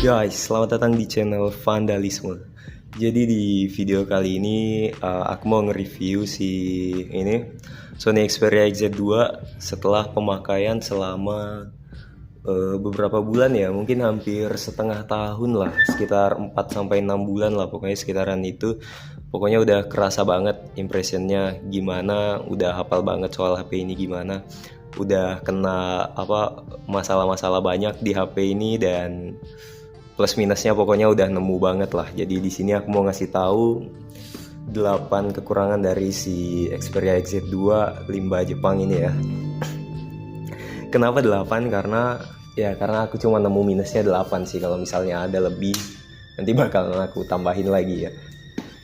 Guys, selamat datang di channel Vandalisme. Jadi di video kali ini aku mau nge-review ini Sony Xperia XZ2 setelah pemakaian selama beberapa bulan ya, mungkin hampir setengah tahun lah, sekitar 4 sampai 6 bulan lah, pokoknya sekitaran itu. Pokoknya udah kerasa banget impressionnya gimana, udah hafal banget soal HP ini gimana. Udah kena masalah-masalah banyak di HP ini, dan plus minusnya pokoknya udah nemu banget lah. Jadi di sini aku mau ngasih tahu 8 kekurangan dari si Xperia XZ2 Limba Jepang ini ya. Kenapa 8? Karena aku cuma nemu minusnya 8 sih. Kalau misalnya ada lebih, nanti bakal aku tambahin lagi ya.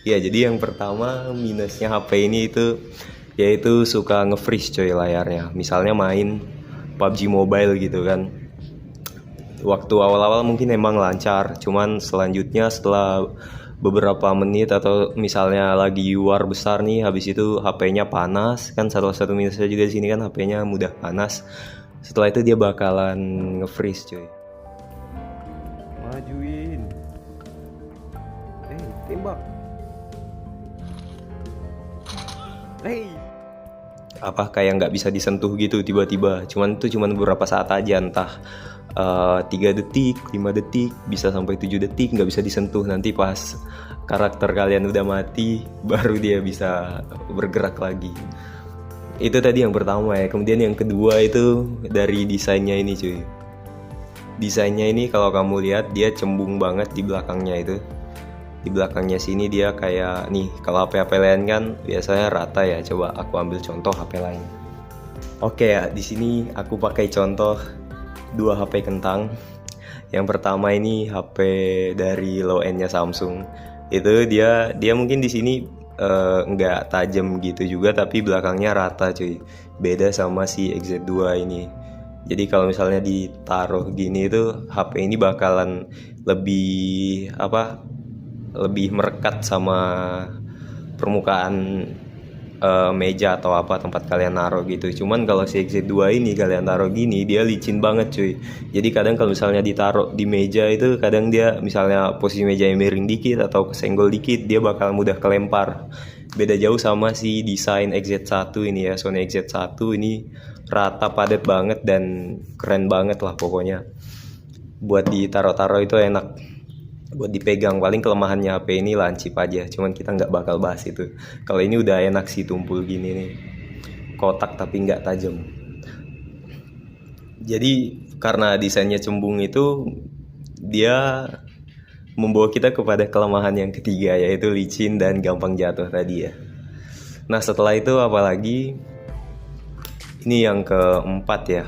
Ya, jadi yang pertama minusnya HP ini itu yaitu suka nge-freeze coy layarnya. Misalnya main PUBG Mobile gitu kan. Waktu awal-awal mungkin emang lancar, cuman selanjutnya setelah beberapa menit atau misalnya lagi war besar nih, habis itu HP-nya panas kan. Salah satu minusnya juga di sini kan HP-nya mudah panas. Setelah itu dia bakalan nge-freeze coy. Majuin. Tembak. Kayak nggak bisa disentuh gitu tiba-tiba. Cuman beberapa saat aja, entah 3 detik, 5 detik, bisa sampai 7 detik nggak bisa disentuh. Nanti pas karakter kalian udah mati, baru dia bisa bergerak lagi. Itu tadi yang pertama ya. Kemudian yang kedua itu dari desainnya ini cuy. Desainnya ini kalau kamu lihat, dia cembung banget di belakangnya itu. Di belakangnya sini dia kayak nih, kalau HP lain kan biasanya rata ya. Coba aku ambil contoh HP lain. Oke ya, di sini aku pakai contoh 2 HP kentang. Yang pertama ini HP dari low end-nya Samsung. Itu dia mungkin di sini nggak tajam gitu juga, tapi belakangnya rata cuy. Beda sama si XZ2 ini. Jadi kalau misalnya ditaruh gini itu HP ini bakalan lebih lebih merekat sama permukaan meja atau tempat kalian naruh gitu. Cuman kalau si XZ2 ini kalian taruh gini, dia licin banget cuy. Jadi kadang kalau misalnya ditaruh di meja itu, kadang dia misalnya posisi meja yang miring dikit atau kesenggol dikit, dia bakal mudah kelempar. Beda jauh sama si desain XZ1 ini ya. Sony XZ1 ini rata, padat banget, dan keren banget lah pokoknya. Buat ditaruh-taruh itu enak, buat dipegang. Paling kelemahannya HP ini lancip aja, cuman kita nggak bakal bahas itu. Kalau ini udah enak sih, tumpul gini nih, kotak tapi nggak tajam. Jadi karena desainnya cembung itu, dia membawa kita kepada kelemahan yang ketiga, yaitu licin dan gampang jatuh tadi ya. Nah setelah itu apalagi, ini yang keempat ya.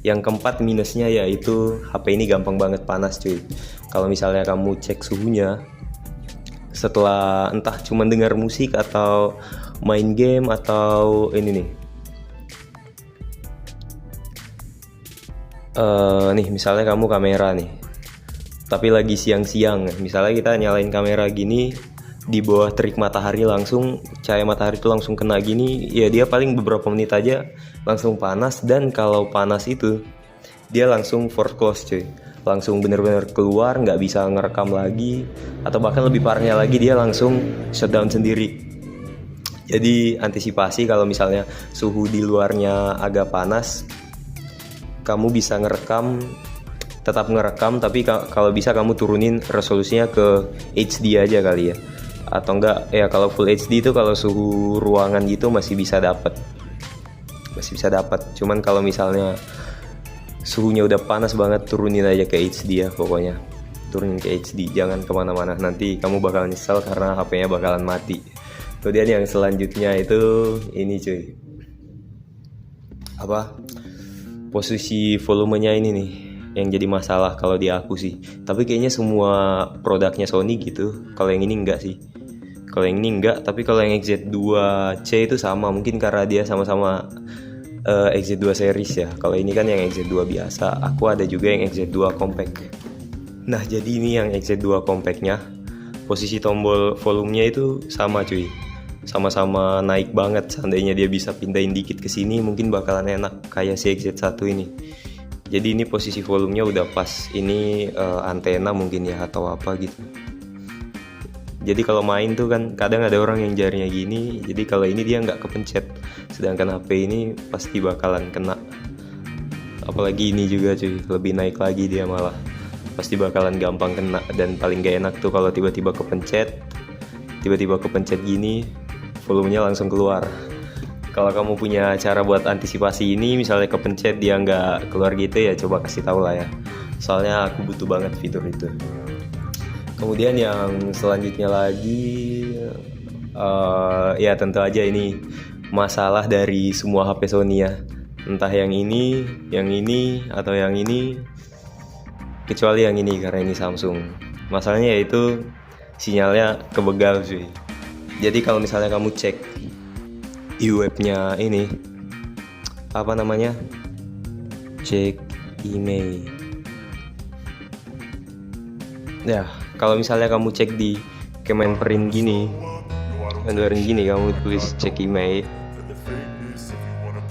Yang keempat minusnya yaitu HP ini gampang banget panas cuy. Kalau misalnya kamu cek suhunya setelah entah cuma dengar musik atau main game atau ini nih, misalnya kamu kamera nih, tapi lagi siang-siang, misalnya kita nyalain kamera gini, di bawah terik matahari langsung, cahaya matahari itu langsung kena gini ya, dia paling beberapa menit aja langsung panas. Dan kalau panas itu dia langsung force close cuy, langsung bener-bener keluar, nggak bisa ngerekam lagi, atau bahkan lebih parahnya lagi dia langsung shutdown sendiri. Jadi antisipasi kalau misalnya suhu di luarnya agak panas, kamu bisa tetap ngerekam, tapi kalau bisa kamu turunin resolusinya ke HD aja kali ya. Atau enggak ya, kalau full HD itu kalau suhu ruangan gitu masih bisa dapat. Cuman kalau misalnya suhunya udah panas banget, turunin aja ke HD ya pokoknya. Turunin ke HD, jangan kemana-mana, nanti kamu bakal nyesel karena HP-nya bakalan mati. Kemudian yang selanjutnya itu ini cuy, posisi volumenya ini nih yang jadi masalah kalau di aku sih. Tapi kayaknya semua produknya Sony gitu. Kalau yang ini enggak sih. Kalau yang ini enggak, tapi kalau yang XZ2C itu sama. Mungkin karena dia sama-sama XZ2 series ya. Kalau ini kan yang XZ2 biasa. Aku ada juga yang XZ2 compact. Nah, jadi ini yang XZ2 compactnya, posisi tombol volumenya itu sama cuy. Sama-sama naik banget. Seandainya dia bisa pindahin dikit ke sini, mungkin bakalan enak kayak si XZ1 ini. jadi ini posisi volumenya udah pas. Ini antena mungkin ya atau apa gitu. Jadi kalau main tuh kan kadang ada orang yang jarinya gini, jadi kalau ini dia nggak kepencet, sedangkan HP ini pasti bakalan kena. Apalagi ini juga cuy, lebih naik lagi dia malah, pasti bakalan gampang kena. Dan paling gak enak tuh kalau tiba-tiba kepencet gini, volumenya langsung keluar. Kalau kamu punya cara buat antisipasi ini, misalnya kepencet dia nggak keluar gitu ya, coba kasih tahu lah ya, soalnya aku butuh banget fitur itu. Kemudian yang selanjutnya lagi, ya tentu aja ini masalah dari semua HP Sony ya. Entah yang ini, atau yang ini. Kecuali yang ini karena ini Samsung. Masalahnya yaitu sinyalnya kebegal cuy. Jadi kalau misalnya kamu cek di webnya ini, apa namanya? Cek email. Ya, kalau misalnya kamu cek di Kemenperin gini, kamu tulis cek email,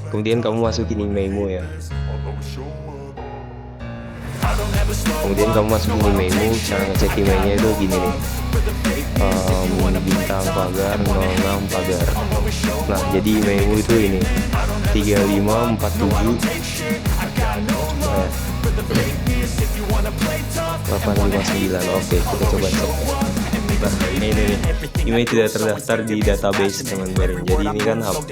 kemudian kamu masukin emailmu ya. Kemudian kamu masukin emailmu, cara ngecek emailnya itu gini nih, bintang pagar 06 pagar. Nah, jadi emailmu itu ini 3547 859. Oke, kita coba cek. Nah, ini nih, email tidak terdaftar di database Kemenperin. Jadi ini kan HP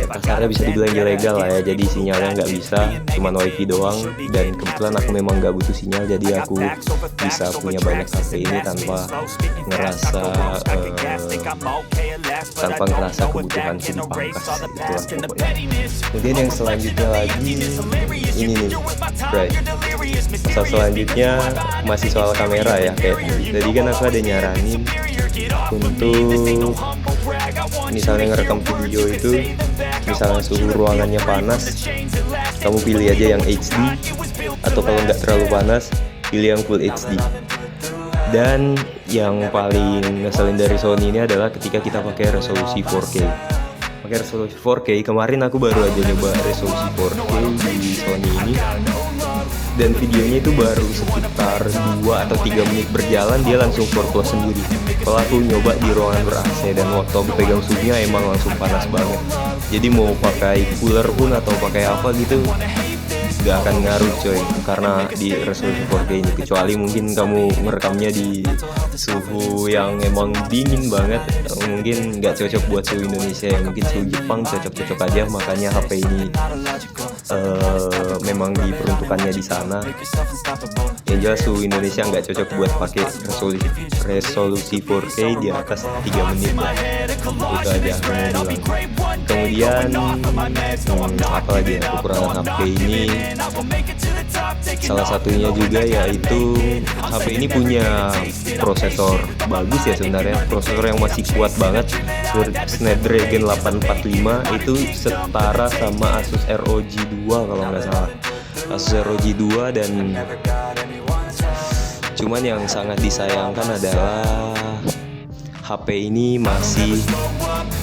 kasarnya bisa dibilang ilegal lah ya. Jadi sinyalnya nggak bisa, cuma wifi doang. Dan kebetulan aku memang nggak butuh sinyal, jadi aku bisa punya banyak HP ini tanpa ngerasa kebutuhanku dipangkas. Itulah pokoknya. Kemudian yang selanjutnya lagi ini nih, right. Pasal selanjutnya masih soal kamera ya, kayak tadi kan aku ada nyaranin untuk misalnya ngerekam video itu, misalnya suhu ruangannya panas, kamu pilih aja yang HD, atau kalau nggak terlalu panas pilih yang Full HD. Dan yang paling ngeselin dari Sony ini adalah ketika kita pakai resolusi 4K. Pakai resolusi 4K, kemarin aku baru aja nyoba resolusi 4K di Sony ini, dan videonya itu baru sekitar 2 atau 3 menit berjalan dia langsung 4K sendiri. Kalau aku nyoba di ruangan ber-AC dan waktu aku pegang suhunya emang langsung panas banget. Jadi mau pakai cooler pun atau pakai apa gitu gak akan ngaruh coy, karena di resolusi 4K ini. Kecuali mungkin kamu merekamnya di suhu yang emang dingin banget, mungkin gak cocok buat suhu Indonesia ya. Mungkin suhu Jepang cocok-cocok aja, makanya HP ini memang diperuntukannya di sana. Yang jelas suhu Indonesia nggak cocok buat pakai resolusi 4K di atas 3 menit ya. Itu aja aku mau bilang. Kemudian apa lagi ya kekurangan HP ini, salah satunya juga yaitu HP ini punya prosesor bagus ya sebenarnya, prosesor yang masih kuat banget. Snapdragon 845 itu setara sama Asus ROG 2 kalau nggak salah, Asus ROG 2. Dan cuman yang sangat disayangkan adalah HP ini masih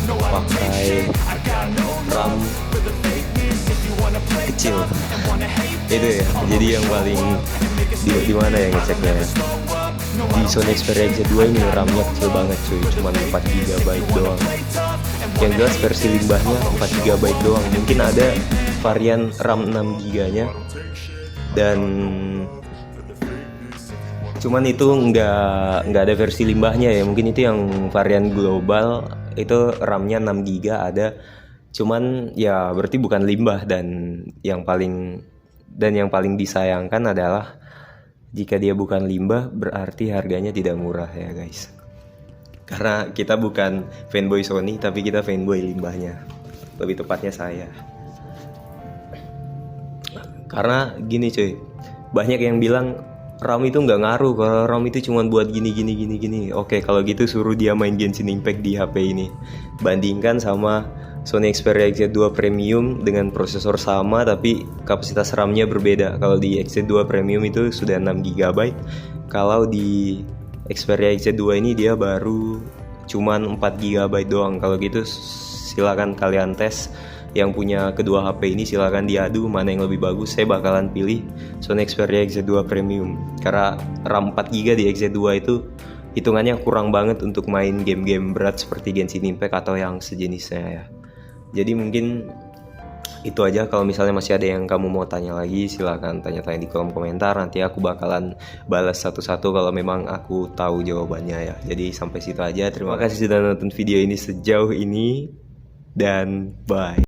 pakai RAM kecil. Itu ya, jadi yang paling di mana ya ngeceknya ya? Di Sony Xperia Z2 ini RAM-nya kecil banget cuy, cuma 4GB doang. Yang jelas versi limbahnya 4GB doang. Mungkin ada varian RAM 6GB nya, dan cuman itu nggak ada versi limbahnya ya. Mungkin itu yang varian global, itu RAM-nya 6GB ada, cuman ya berarti bukan limbah. Dan yang paling disayangkan adalah jika dia bukan limbah berarti harganya tidak murah ya guys. Karena kita bukan fanboy Sony, tapi kita fanboy limbahnya, lebih tepatnya saya. Karena gini cuy, banyak yang bilang RAM itu nggak ngaruh, kalau RAM itu cuma buat gini. Oke, kalau gitu suruh dia main Genshin Impact di HP ini. Bandingkan sama Sony Xperia XZ2 Premium dengan prosesor sama tapi kapasitas RAM-nya berbeda. Kalau di XZ2 Premium itu sudah 6GB, kalau di Xperia XZ2 ini dia baru cuman 4GB doang. Kalau gitu silakan kalian tes yang punya kedua HP ini silahkan diadu mana yang lebih bagus. Saya bakalan pilih Sony Xperia XZ2 Premium karena RAM 4GB di XZ2 itu hitungannya kurang banget untuk main game-game berat seperti Genshin Impact atau yang sejenisnya ya. Jadi mungkin itu aja. Kalau misalnya masih ada yang kamu mau tanya lagi, silahkan tanya-tanya di kolom komentar. Nanti aku bakalan balas satu-satu kalau memang aku tahu jawabannya ya. Jadi sampai situ aja. Terima kasih sudah nonton video ini sejauh ini. Dan bye.